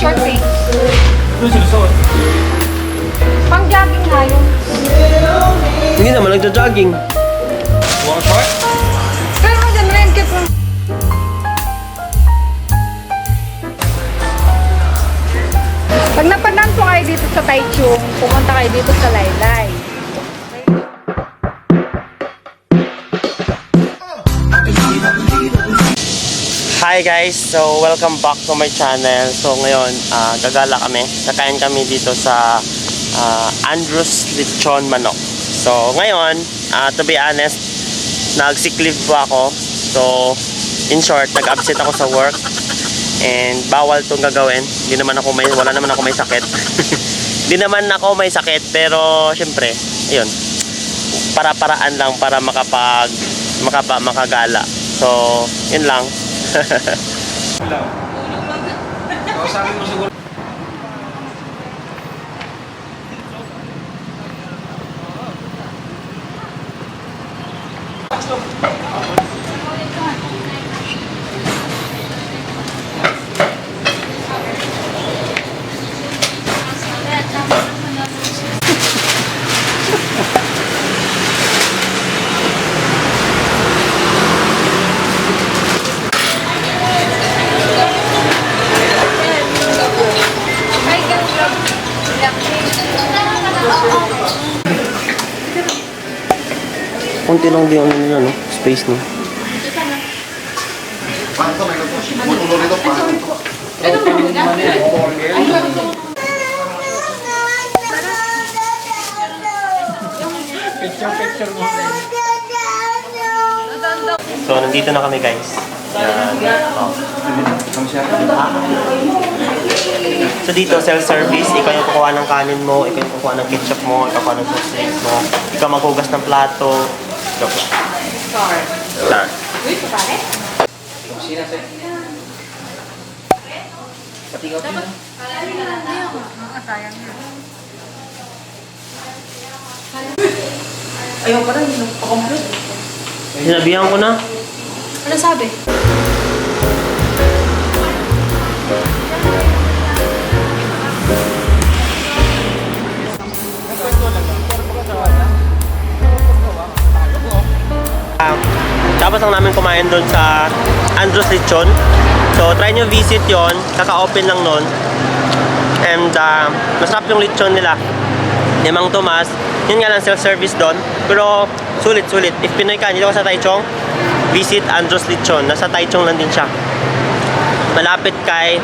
short eh. Ito sinusuot. Pang jogging nga yun. Hindi naman nagja-jogging. Buwang short? Pero dyan rin ka po. Pag napadaan po kayo dito sa Taichung, pumunta kayo dito sa Laylay. Hi guys! So, welcome back to my channel. So, ngayon, gagala kami. Kakain kami dito sa Andrew's Lechon Manok. So, ngayon, to be honest, nag-sick leave po ako. So, in short, nag-absent ako sa work. And bawal itong gagawin. Wala naman ako may sakit. Hindi naman ako may sakit. Pero, syempre, ayun. Para-paraan lang para makagala. So, yun lang. Wala. Kausapin mo siguro. Kunti lang din ano nila, no? Space, no? Picture mo. So, nandito na kami, guys. Yan. Oh. So, dito, self-service. Ikaw yung kukuha ng kanin mo, ikaw yung kukuha ng ketchup mo, ikaw kukuha ng sauce drinks mo, ikaw maghugas ng plato. Ikaw po. Star. Sina sa'yo? Patigaw ko na. Ayaw ka rin, pa-complete. Sinabihan ko na. Ano sabi? Tapos lang namin kumain doon sa Andrew's Lechon. So, try nyo visit yon. Kaka-open lang nun. And, masarap yung lechon nila. Mang Tomas. Yun nga lang, self-service doon. Pero, sulit. If Pinoy ka, dito ka sa Taichung, visit Andrew's Lechon. Nasa Taichung lang din siya. Malapit kay...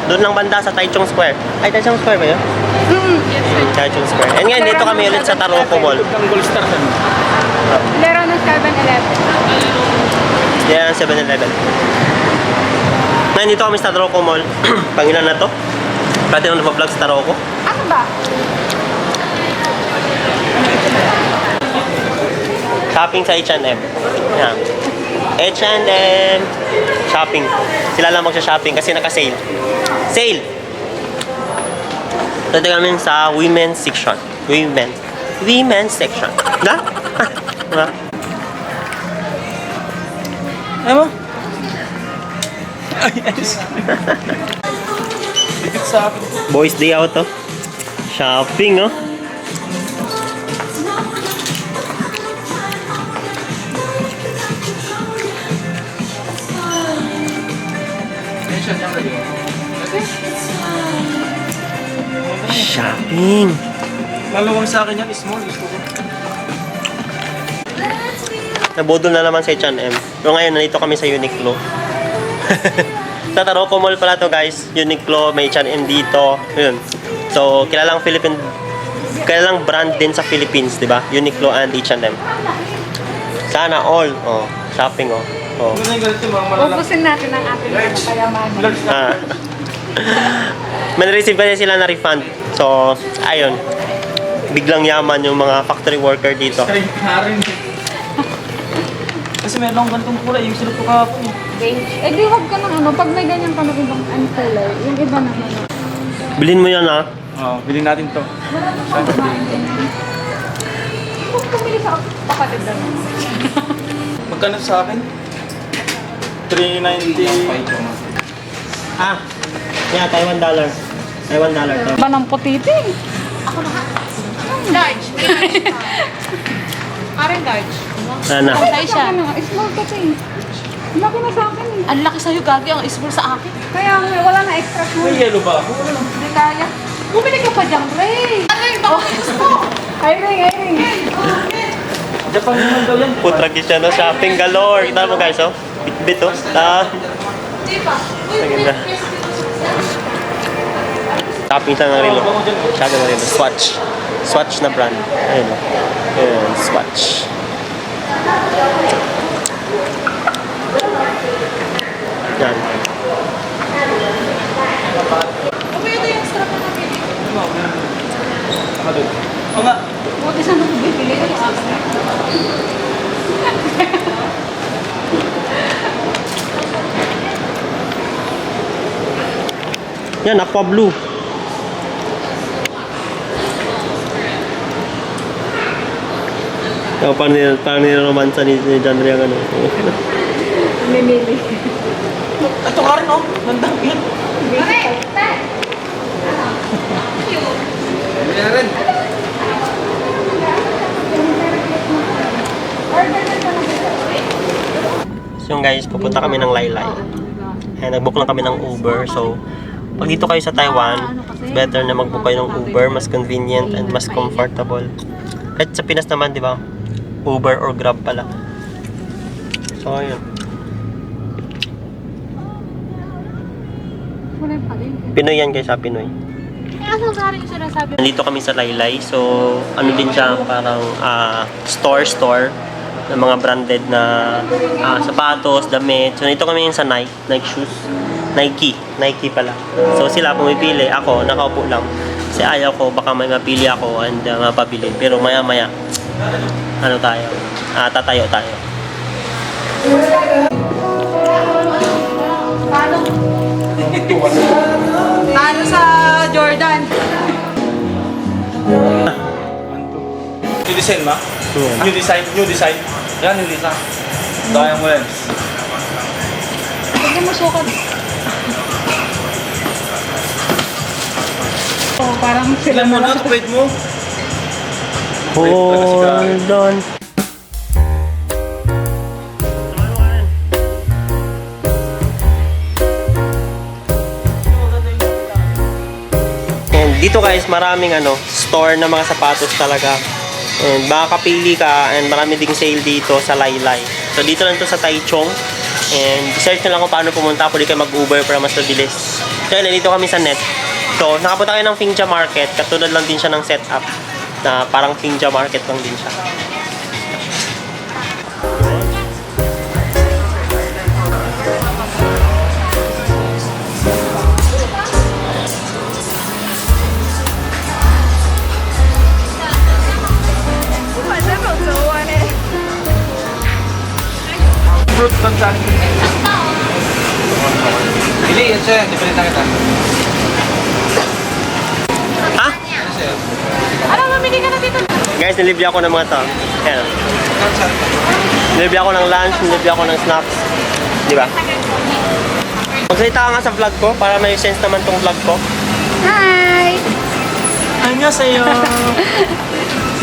doon lang banda sa Taichung Square. Ay, Taichung Square ba yun? Taichung Square. And ngayon, dito kami ulit sa Taroko Mall. Ang gold star sa Laro ng 7-Eleven. Yan, 7-Eleven. Ngayon, dito kami sa Taroko Mall. Pangilan na to. Pati yung nagpa-vlog sa Taroko. Ano ba? Shopping sa H&M. Yan. H&M. Shopping. Sila lang magsha-shopping kasi naka-sale. Sale! Dito kami sa women's section. Women's section. Da? Ha? Ano? Ay, ayos. Sa akin. Boys day out to. Shopping, oh. Shopping. Maluwang sa akin yan, small. Gusto ko. Nabudol na naman sa H&M. Pero ngayon, nandito kami sa Uniqlo. Sa Taroko Mall pala to, guys. Uniqlo, may H&M dito. Yun. So, kilalang brand din sa Philippines, di ba? Uniqlo and H&M. Sana all. Oh, shopping, oh. Oh. Ano yung ganito, mga malalaki? Ubusin natin ang ating kayamanan. Large na. Ah. May receive kasi sila na refund. So, ayun. Biglang yaman yung mga factory worker dito. Ay, haring. Kasi meron akong ganitong kulay, yung silip ko kahapon. Eh di huwag ka ng ano, pag may ganyan ka ng ibang kulay, yung iba naman. Bilhin mo yan, ha? Oo, bilhin natin to. Huwag pumili sa kapatid naman. Magkano sa akin? 390. Ah, Yeah, Taiwan dollar. Taiwan dollar. Ba ng putiti? Large. Parang large. Ano? Ay, siya. Small kasi. Laki na sa akin eh. Ang laki sa'yo, Gagi. Ang small sa akin. Kaya nga, wala na extra small. May yellow ba ako? Hindi kaya. Bumili ka pa dyan, Ray. Ano yung bakit mo? Ay, ring. Japan naman daw yan. Food truck siya no, shopping galore. Kita mo guys, oh. Bit-bit, oh. Di ba? Maganda. Shopping siya ng Rilo. Shopping ng Rilo. Swatch. Swatch na brand. Ayun, oh. Ayun, Swatch. Yan. Umay ito yung extra pa na pili. Ano doon? Oo nga. Buti saan ako bibili ng akin. Yan, aqua blue. Yung parang nilaromansa ni John Ria, ano. Mimili. Ito ka rin, oh. Nandang yan. Yan rin. So yung guys, pupunta kami ng Laylay. And nag-book lang kami ng Uber. So, pag dito kayo sa Taiwan, it's better na mag-book kayo ng Uber. Mas convenient and mas comfortable. Kahit sa Pinas naman, di ba? Uber or Grab pala. So, ayun. Pinoy yan guys, Pinoy. Ano nga rin yung sinasabi? Nandito kami sa Laylay. So, ano din siya, parang store ng mga branded na sapatos, damit. So, nandito kami sa Nike shoes. Nike pala. So, sila pumipili. Ako, nakaupo lang. Kasi ayaw ko, baka may mapili ako and mapabili. Pero maya-maya, ano tayo? Tatayo tayo. Ano sa Jordan? New design ba? Yeah. New design. Yan, new design. Dayang mo yan. Huwag mo sukat. Oh, parang sila Ilan mo na, wait mo. Hold on. And dito guys, maraming store na mga sapatos talaga. And makakapili ka and marami ding sale dito sa Laylay. So dito lang to sa Taichung. And search na lang kung paano pumunta. Pwede kayo mag-Uber para mas mabilis. So yun, dito kami sa net. So nakapunta kayo ng Fingja Market. Katulad lang din siya ng setup. Na parang Fingja Market lang din siya. Fruit lang sa akin. Hindi, yan siya. Dipinit na kita. Ha? Ano, mamili ka na dito? Guys, nilibli ako ng mga to. Ayan. Nilibli ako ng lunch, nilibli ako ng snacks. Di ba? Magsalita ka nga sa vlog ko para may sense naman tong vlog ko. Hi! Annyeonghaseyo.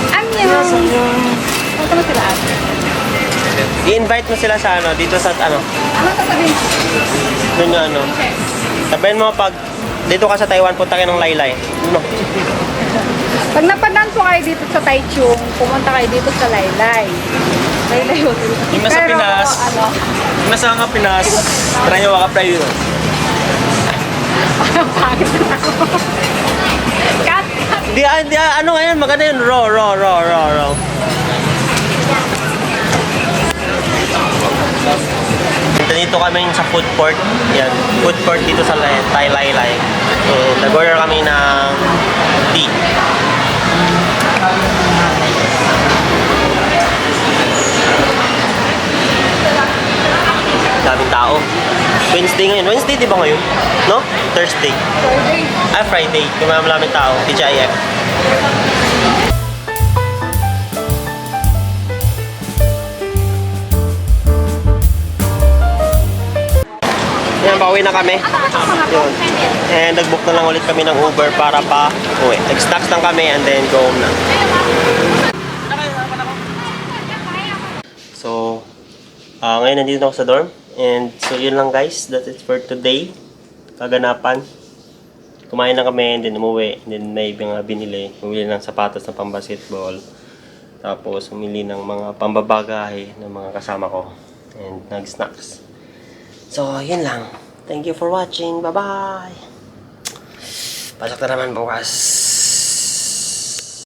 Annyeong! Punta mo sila ate. I-invite mo sila sa dito sa Ano sasabihin? dun yung sabihin mo pag dito ka sa Taiwan, punta kayo ng Laylay. No. Pag napadaan po kayo dito sa Taichung, pumunta kayo dito sa Laylay. Laylay Hotel. Yung nasa Pero, Pinas. Yung nasa nga Pinas, try nyo waka fly dito. Pangit na ako. Cut! Di, ano ngayon, maganda yun. Raw. Dito kami sa food court. Yan, food court dito sa Laylay. Nag-order kami ng tea. Daming tao. Wednesday ngayon. Wednesday di ba ngayon? No? Thursday. Friday. Friday. Kung maraming tao. TGIF. Yan, pauwi na kami. Yun. And nag-book na lang ulit kami ng Uber para pa uwi. Nag-stocks lang kami and then go home na. So, ngayon nandito na ako sa dorm. And so yun lang guys. That's it for today. Kaganapan. Kumain na kami and then umuwi. And then may mga binili. Bumili ng sapatos na pang-basketball. Tapos umili ng mga pambabagahe ng mga kasama ko. And nag-snacks. So, yun lang. Thank you for watching. Bye-bye! Pasok na naman bukas.